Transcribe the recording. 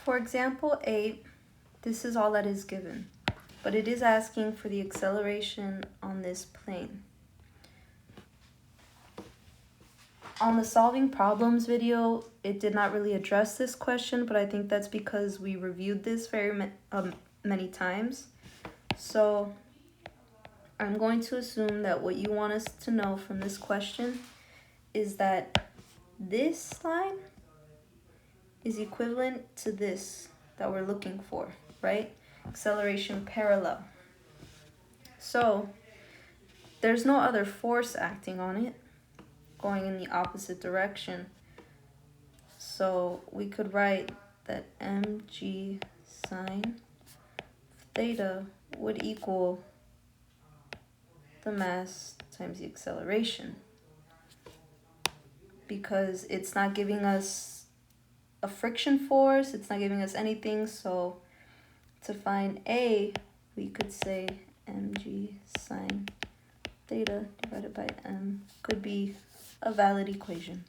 For example 8, this is all that is given, but it is asking for the acceleration on this plane. On the solving problems video, it did not really address this question, but I think that's because we reviewed this many times. So I'm going to assume that what you want us to know from this question is that this line is equivalent to this that we're looking for, right? Acceleration parallel. So there's no other force acting on it, going in the opposite direction. So we could write that mg sine theta would equal the mass times the acceleration, because it's not giving us a friction force, it's not giving us anything. So to find A, we could say mg sine theta divided by m could be a valid equation.